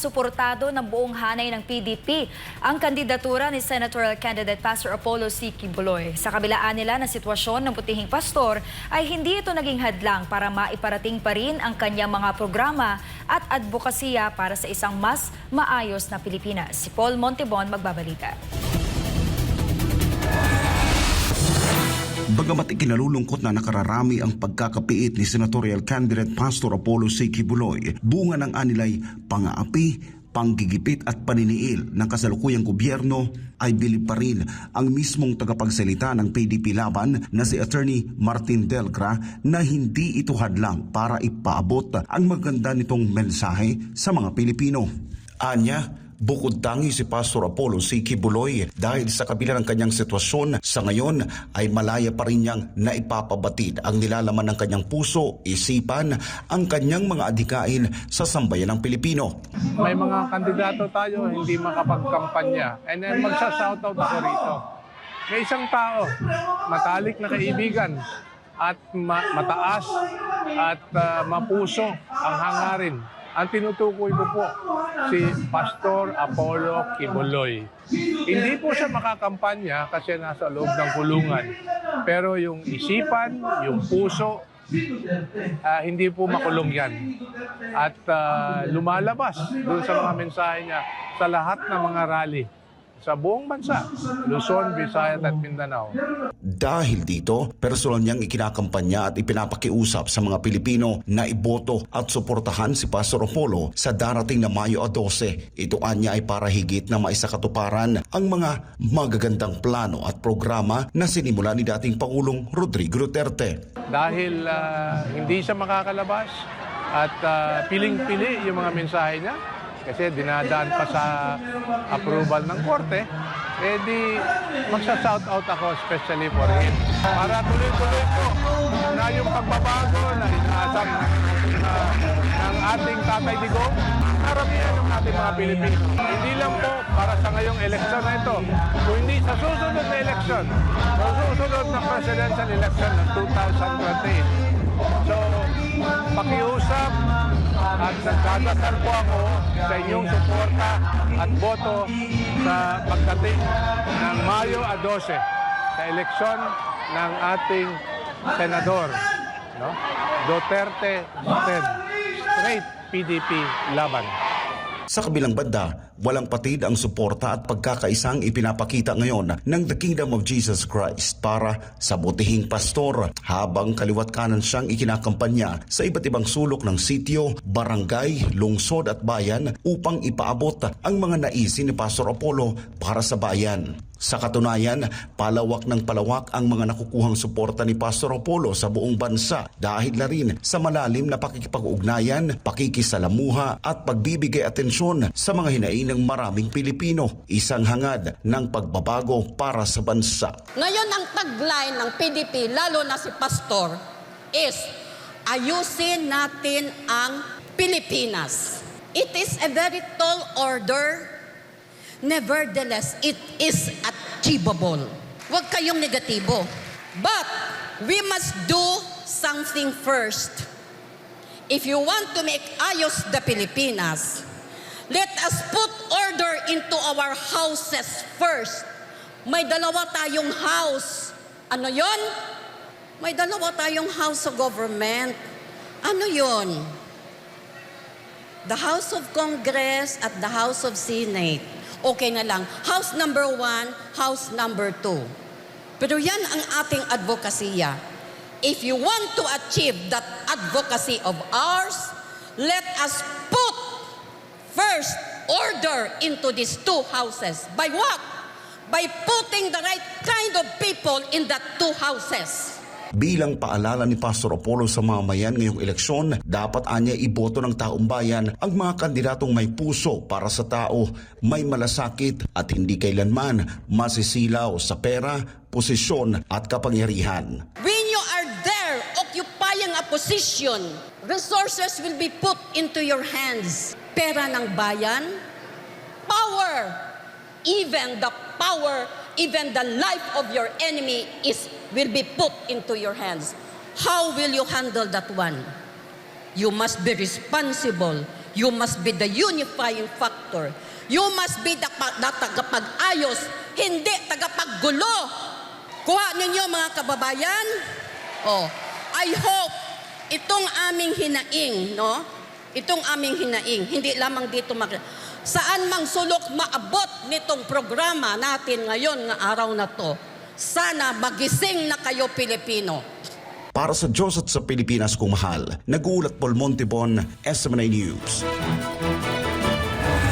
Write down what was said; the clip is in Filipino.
suportado ng buong hanay ng PDP ang kandidatura ni senatorial candidate Pastor Apollo C. Quiboloy. Sa kabilaan nila na sitwasyon ng butihing pastor ay hindi ito naging hadlang para maiparating pa rin ang kanyang mga programa at advokasya para sa isang mas maayos na Pilipinas. Si Paul Montebon magbabalita. Bagamat ikinalulungkot na nakararami ang pagkakapiit ni senatorial candidate Pastor Apollo C. Quiboloy, bunga ng anilay pang-aapi, panggigipit at paniniil ng kasalukuyang gobyerno ay bilib pa rin ang mismong tagapagsalita ng PDP laban na si Attorney Martin Delgra na hindi ito hadlang para ipaabot ang maganda nitong mensahe sa mga Pilipino. Anya, bukod tangi si Pastor Apollo C. Quiboloy dahil sa kabila ng kanyang sitwasyon sa ngayon ay malaya pa rin niyang naipapabatid ang nilalaman ng kanyang puso, isipan, ang kanyang mga adhikain sa sambayan ng Pilipino. May mga kandidato tayo hindi makapagkampanya and then magsa-shoutout ako rito. May isang tao, matalik na kaibigan at mataas at mapuso ang hangarin. Ang tinutukoy ko po si Pastor Apollo Quiboloy. Hindi po siya makakampanya kasi nasa loob ng kulungan. Pero yung isipan, yung puso, hindi po makulong yan. At lumalabas doon sa mga mensahe niya sa lahat ng mga rally sa buong bansa, Luzon, Visayas at Mindanao. Dahil dito, personal niyang ikinakampanya at ipinapakiusap sa mga Pilipino na iboto at suportahan si Pastor Apollo sa darating na Mayo 12. Ito anya ay para higit na maisakatuparan ang mga magagandang plano at programa na sinimula ni dating Pangulong Rodrigo Duterte. Dahil hindi siya makakalabas at piling-pili yung mga mensahe niya, kasi dinadaan pa sa approval ng korte, di magsa-shoutout ako especially for him. Para tuloy-tuloy po na yung pagbabago na inaasam ng ating Tatay Digong, karamihan ng ating mga Pilipino. Hindi lang po para sa ngayong eleksyon na ito, kung hindi sa susunod na eleksyon, sa susunod na presidential election ng 2028. So, pakiusap at nagdadasal po ako sa inyong suporta at boto sa pagdating ng Mayo 12 sa eleksyon ng ating senador, no? Duterte straight PDP laban. Sa kabilang banda, walang patid ang suporta at pagkakaisang ipinapakita ngayon ng The Kingdom of Jesus Christ para sa butihing pastor habang kaliwat kanan siyang ikinakampanya sa iba't ibang sulok ng sitio, barangay, lungsod at bayan upang ipaabot ang mga naisin ni Pastor Apollo para sa bayan. Sa katunayan, palawak ng palawak ang mga nakukuhang suporta ni Pastor Apollo sa buong bansa dahil na rin sa malalim na pakikipag-ugnayan, pakikisalamuha at pagbibigay atensyon sa mga hinaing ng maraming Pilipino, isang hangad ng pagbabago para sa bansa. Ngayon ang tagline ng PDP, lalo na si Pastor, is ayusin natin ang Pilipinas. It is a very tall order. Nevertheless, it is achievable. Huwag kayong negatibo. But we must do something first. If you want to make ayos the Pilipinas, let us put order into our houses first. May dalawa tayong house. Ano yon? May dalawa tayong house of government. Ano yon? The House of Congress at the House of Senate. Okay na lang. House number 1, House number 2. Pero yan ang ating advokasya. If you want to achieve that advocacy of ours, let us put first order into these two houses. By what? By putting the right kind of people in that two houses. Bilang paalala ni Pastor Apollo sa mamayan ngayong eleksyon, dapat anya iboto ng taong bayan ang mga kandidatong may puso para sa tao, may malasakit at hindi kailanman masisilaw sa pera, posisyon at kapangyarihan. When you are there occupying a position, resources will be put into your hands. Pera ng bayan, power, even the life of your enemy will be put into your hands. How will you handle that one? You must be responsible. You must be the unifying factor. You must be the tagapag-ayos, hindi tagapaggulo. Kuha ninyo mga kababayan. Oh, I hope itong aming hinaing, no? Itong aming hinaing, hindi lamang dito saan mang sulok maabot nitong programa natin ngayon nga araw na to. Sana magising na kayo, Pilipino. Para sa Diyos at sa Pilipinas kong mahal, nag-uulat Paul Montebon, SMNI News.